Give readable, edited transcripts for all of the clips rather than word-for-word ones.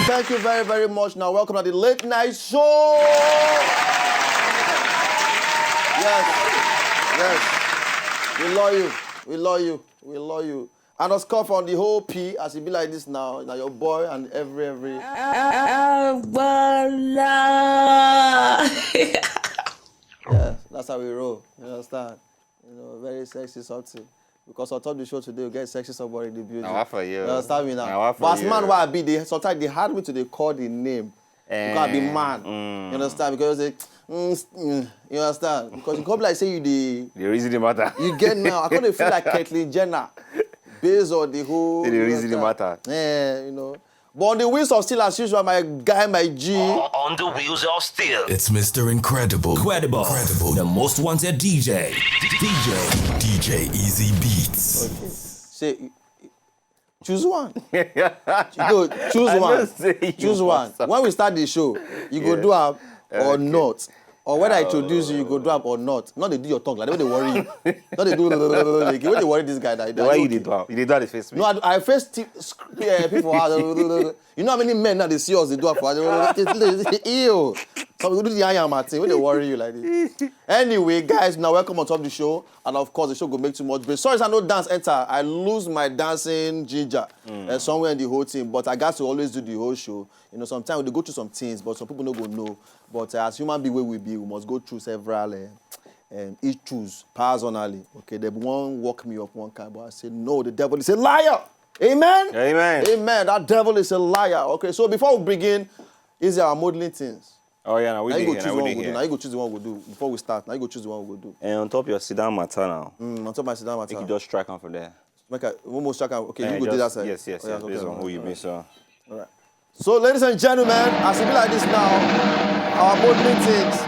Thank you very, very much. Now, welcome to the Late Night Show. Yes. We love you. We love you. We love you. And us come from the whole P, as it be like this now your boy and every. Yeah, that's how we roll. You understand? You know, very sexy something. Because on top of the show today, we get sexy somebody in the building. Now, for you. You understand me now? But as man, why I be, sometimes they had me to call the name. Because I be man. You understand? Because they, you understand? Because you come like say you the reason the matter. You get now. I can't feel like Caitlyn Jenner. Based on the whole. The reason the matter. Yeah, you know. But on the wheels of steel, as usual, my guy, my G. On the wheels of steel. It's Mr. Incredible. Incredible. The most wanted DJ. DJ Easy Beats. Okay. Say, choose one. Go, choose one. Choose one. When we start the show, you go do up or not. Or when I introduce you, you go do up or not. Not they do your tongue, like they worry you. Not they do like when they worry this guy. Why you did that? You did that the face. No, I face people. You know how many men now they see us, they do it for us. Ew. So we do the Iron Martin when they worry you like this. Anyway, guys, now welcome on top of the show. And of course, the show go make too much break. Sorry, I no dance enter. I lose my dancing ginger somewhere in the whole team. But I got to always do the whole show. You know, sometimes we go through some things, but some people don't go know. But as human being where we be, we must go through several issues personally. Okay, they won't walk me up one kind, but I say, no, the devil is a liar. Amen? Amen. Amen. That devil is a liar. Okay, so before we begin, is there our modeling things? Oh, yeah, now we do here. Now you go choose the one we do. Before we start, now you go choose the one we do. And on top of your sit-down matter now. On top of my sit-down matter. You just strike on for there. Almost strike on. Okay, you go do that side. Yes. Okay, Based on who you be, so. All right. So, ladies and gentlemen, as it be like this now, our modeling things.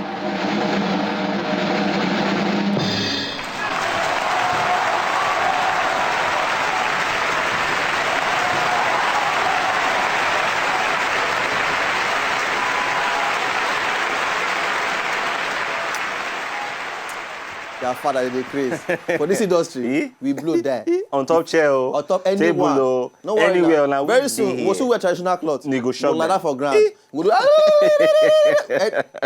Their father, they crazy. For this industry, we blow that. On top chair, on top anyone. Table, no worry anywhere. Now. Very soon, we'll still wear traditional clothes. You go shop. We'll lie that for ground. We'll do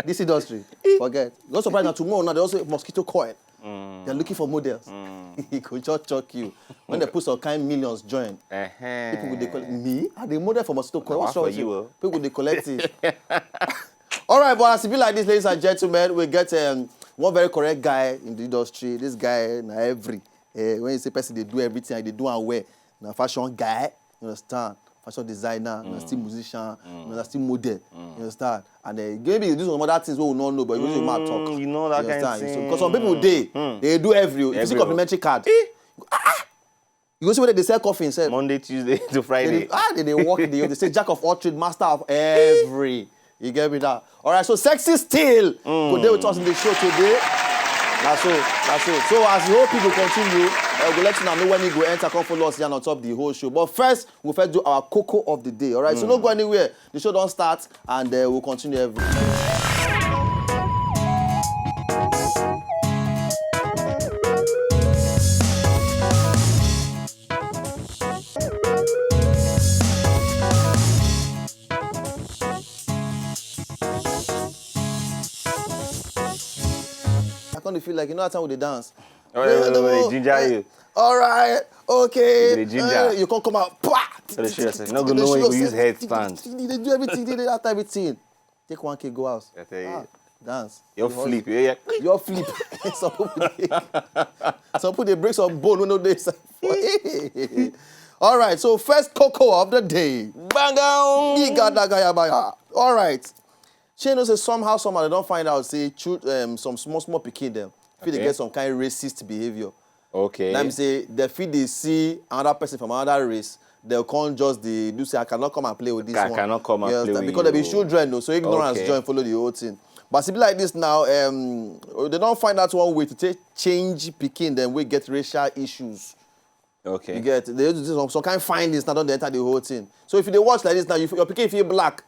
this industry. Forget. Not surprised now tomorrow. Now they also mosquito coil. They're looking for models. He could just chuck you. When they put some kind millions join. People would they collect me? Are they model for mosquito coil? What's wrong with you? People would they collect it. All right, but as it be like this, ladies and gentlemen, we get one very correct guy in the industry. This guy, na every. When you say person, they do everything, they do and wear. Na fashion guy, you understand? Fashion designer, still musician, still model, you understand? And maybe you do some other things we will not know, but you really might talk. You know that kind of thing. Because some people, they do every. You see complimentary card. You go see whether they sell coffee instead. Monday, Tuesday to Friday. They work, they say jack of all trades, master of every. You get me that? All right, so Sexy Steel go there with us in the show today. That's all. So as the whole people continue, we'll let you know when you go enter, come follow us here on top of the whole show. But first, we'll first do our cocoa of the day, all right? So don't go anywhere. The show don't start, and we'll continue everything. I feel like, you know that time with the dance. Oh, ginger you. All right, okay. The ginger. You can't come out. You're not going to know when you use headstand. They do everything. They do after everything. Take 1K, go out. I tell you. Dance. Your flip. Yeah. Your flip. Some people they break some bone when no they say. All right, so first cocoa of the day. Bang on. All right. She knows that somehow they don't find out, say, some small picking them. If they get some kind of racist behavior. Okay. Let me say, the feed they see another person from another race, they'll come just the do say I cannot come and play with this one. I cannot come and play with because they be you. children though, so ignorance join follow the whole thing. But see, like this now, they don't find out one way to change Peking, then we get racial issues. Okay. You get they do some kind of findings now don't they enter the whole thing. So if they watch like this now, your Peking feel black.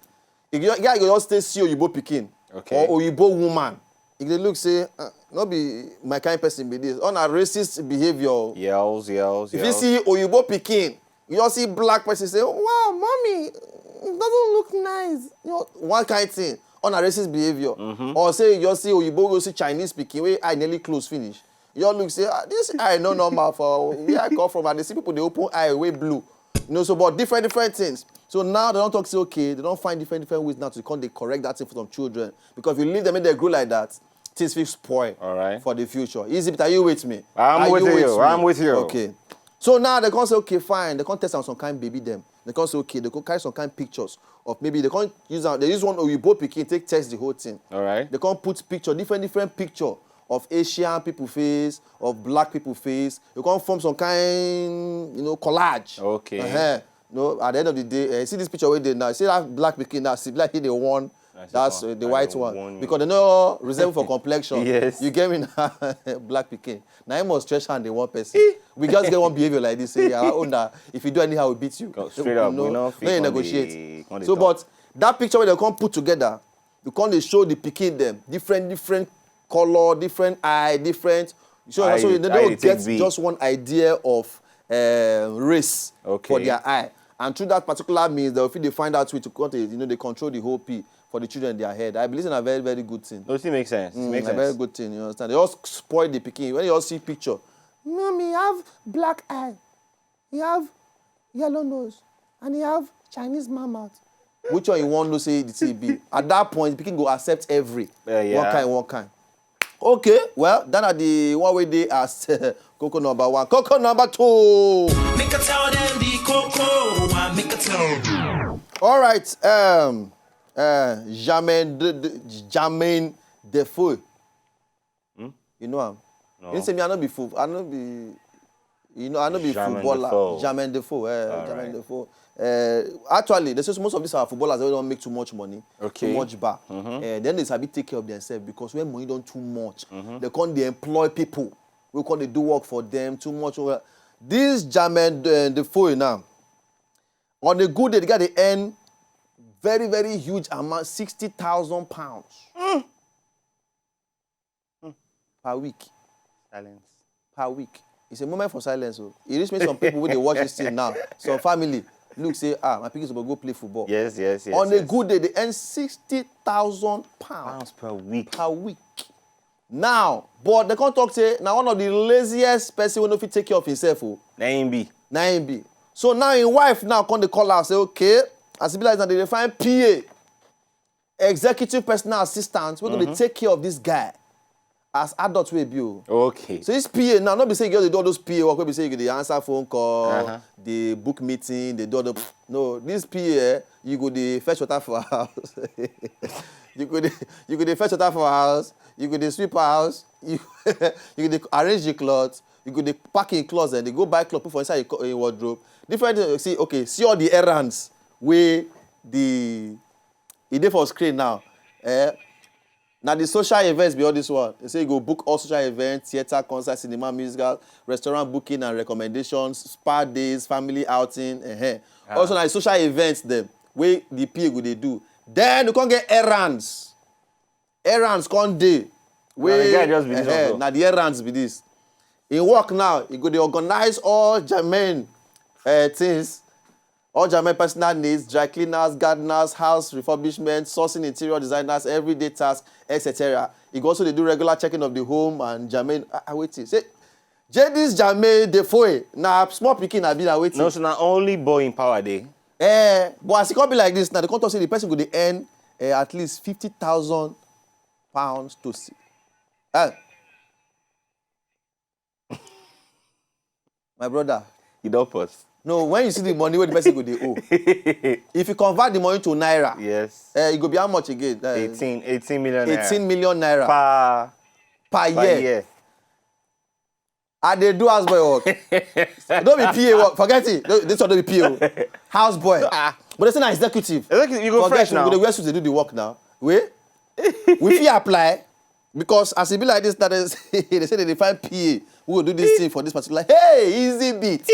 If you just stay see Oyibo Peking okay. or Oyibo woman. If they look say, not be my kind of person be this. On a racist behavior. Yells. If you see Oyibo Peking, you just see black person say, wow, mommy, it doesn't look nice. You know, one kind of thing. On a racist behavior. Or say you just see Oyibo, you see Chinese speaking, where I nearly close finish. You all look say, this eye no normal for where I come from. And they see people, they open eye way blue. You know, so but different things. So now they don't talk, say, okay, they don't find different ways now to come, they correct that thing for some children. Because if you leave them and they grow like that, things will spoil for the future. Easy, but are you with me? I'm with you. Okay. So now they can say, okay, fine. They can test on some kind of baby them. They can say, okay, they can carry some kind of pictures of maybe they can use they use one Oyibo Peking, take test the whole thing. All right. They can put picture, different picture of Asian people face, of black people face. You can form some kind, collage. Okay. No, at the end of the day, see this picture where they now. See that black Peking now. See black here they won. That's the white one. Because they know resemble for complexion. Yes. You get me now, black Peking. Now you must stretch hand in one person. We just get one behavior like this. Say, our own that if you do anyhow, we beat you. Straight up, we no you negotiate. So, but that picture where they come put together, you can't show the Peking them different color, different eye, different. So they don't get just one idea of race for their eye. And through that particular means, they find out way to they control the whole P for the children in their head. I believe it's a very, very good thing. No, it makes sense. Makes sense. A very good thing, you understand? They all spoil the Peking. When you all see picture, Mommy, you have black eye, you have yellow nose, and you have Chinese mouth. Which one you want to say the TB? At that point, Peking go accept every. One kind. Okay, well, that are the one way they asked Coco number 1. Coco number 2. Make a tell them the Coco. Make a tell. All right, Jermaine Defoe. You know him? No. You say me, I know be fool. I know be. I know be footballer. Jermaine Defoe. Jermaine Defoe. Actually, they say most of these are footballers. They don't make too much money, too much bar. Then they sabi take care of themselves because when money don't too much, they employ people. They do work for them too much. This Jermaine Defoe now, on a good day, they got to earn very, very huge amount, £60,000 per week. Silence. Per week. It's a moment for silence. So it reached me some people when they watch this thing now. Some family look say, my pikin is going to go play football. Yes. On a good day, they earn £60,000 pounds per week. Per week. Now, but they can't talk say now one of the laziest person who don't take care of himself. Na him be. So now his wife now come they call her say, okay, as be like that they find PA, executive personal assistant, we're going to take care of this guy. As adults will be. Okay. So this PA now, not be saying you do all those PA work, be saying you answer phone call, the book meeting, the do the no. This PA, you go the fetch water for house. you go the fetch water for house. You go the sweep house. You go arrange the clothes. You go the pack in clothes and they go buy clothes put for inside your wardrobe. Different. See all the errands where the dey for screen now. Now the social events beyond this one. They say you go book all social events, theater, concert, cinema, musical, restaurant booking and recommendations, spa days, family outing. Also now the social events them where the PA go they do. Then you can't get errands. Errands can't do. Where the guy just be this now the errands be this. In work now, you go they organize all Jermaine things. All Jermaine personal needs, dry cleaners, gardeners, house refurbishment, sourcing interior designers, everyday tasks, etc. He also they do regular checking of the home and Jermaine. Waiting. Say, this Jermaine Defoe. Now small picking I be waiting. No, so now only boy in power day. But as it can't be like this now, the contract say the person could earn at least £50,000 to see. My brother. You don't pause. No, when you see the money where the person go they owe. If you convert the money to naira, yes, it go be how much again? 18 million naira. 18 million naira per year. I dey do houseboy work. Don't be PA work. Forget it. This one don't be PA. Houseboy. But they say na executive. You go fresh now. Forget it. We dey wear suits, they do the work now. Wait. We fit apply because as it be like this, that is, they say they find PA who will do this thing for this particular. Hey, easy beat.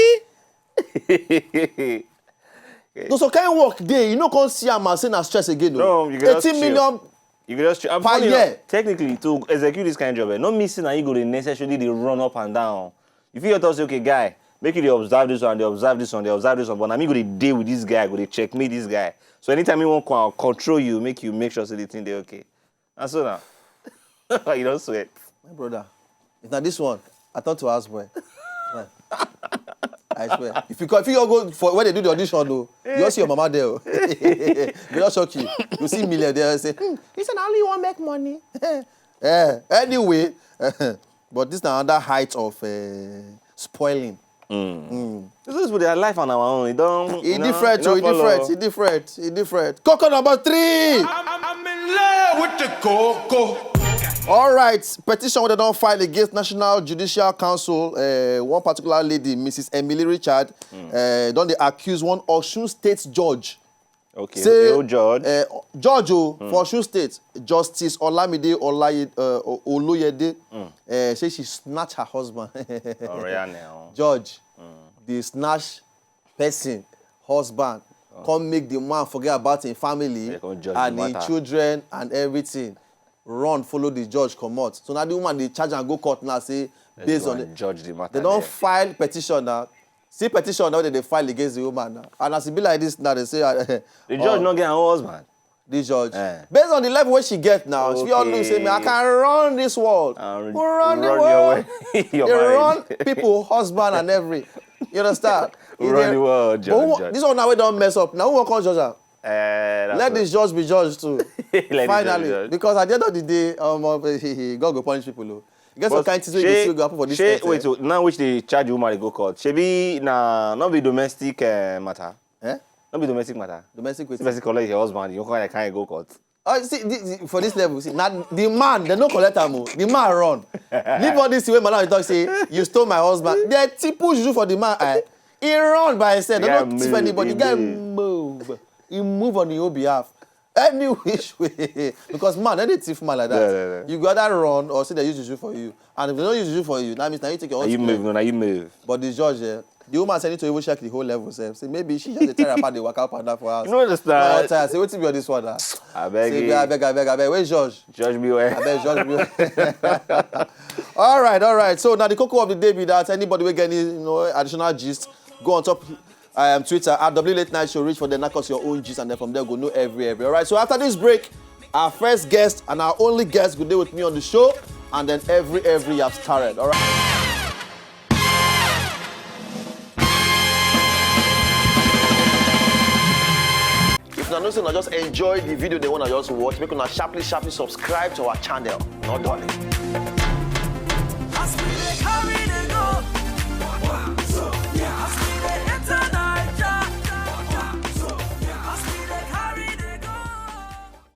No, so kind of work there. You know, can't see am and say na stress again. No, you can just 18 chill. million. You can just per year. Technically, to execute this kind of job, not missing and you go to necessarily they run up and down. If you tell say, okay, guy, make you they observe this one, they observe this one, they observe this one, but I'm going to deal with this guy, go to checkmate this guy. So anytime you want to control you, make sure so they think they're okay. And so now, you don't sweat. My brother, it's not this one. I thought to ask boy. I swear. If you go for when they do the audition, though, you don't see your mama there. They don't shock you. You see millionaire say, listen, I only want to make money. Anyway, but this is another height of spoiling. This is with their life on our own. It don't. It different. Coco number 3. I'm in love with the cocoa. All right, petition they don't file against National Judicial Council. One particular lady, Mrs. Emily Richard, don't they accuse one Osun State judge. Okay, say, judge. Judge for Osun State, Justice Olamide Oloyede, say she snatched her husband. Oh, yeah, now. Judge, the snatch person, husband, come make the man forget about his family and his children and everything. Run, follow the judge, come out. So now the woman, they charge and go court now, say, based on the judge the matter. They don't file petition now. See petition now that they file against the woman now. And as it be like this now, they say... the judge not get her husband. The judge. Based on the level where she get now, she all look say, me, I can run this world. Who run the world? They run people, husband and every. You understand? Run the world, judge. This one now we don't mess up. Now who will call judge her? Let this judge be judged too. Finally, because at the end of the day, God go punish people. You get some kind of things wey you go happen for this state. Wait, so now which they charge the woman they go court? Shebi na not be domestic matter. Not be domestic matter. Domestic with. Domestic collect your husband, you can't go court. See, for this level, see, now the man, they no collect am. The man run. Leave all this way, man. You talk say you stole my husband. They push you for the man. He run by himself. They don't thief anybody. The guy move. He move on your behalf. Any which way. Because man, they thief man like that. Yeah. You got that run or say they use juju for you. And if they don't use juju for you, that means now you take your own. You move. But the judge, the woman said to even check the whole level. Say maybe she just tear apart the work up and that for us. You know understand? Say what's be on this one? I beg. Where's Judge? Judge me where? I beg Judge me where. All right. So now the cocoa of the day be that anybody will get any additional gist, go on top. Twitter at W Late Night Show, reach for the knock us your own gist and then from there go know every. All right, so after this break, our first guest and our only guest will be with me on the show and then every have started. All right. If you're not listening, just enjoy the video they want to just watch. Make sure sharply subscribe to our channel. Not darling.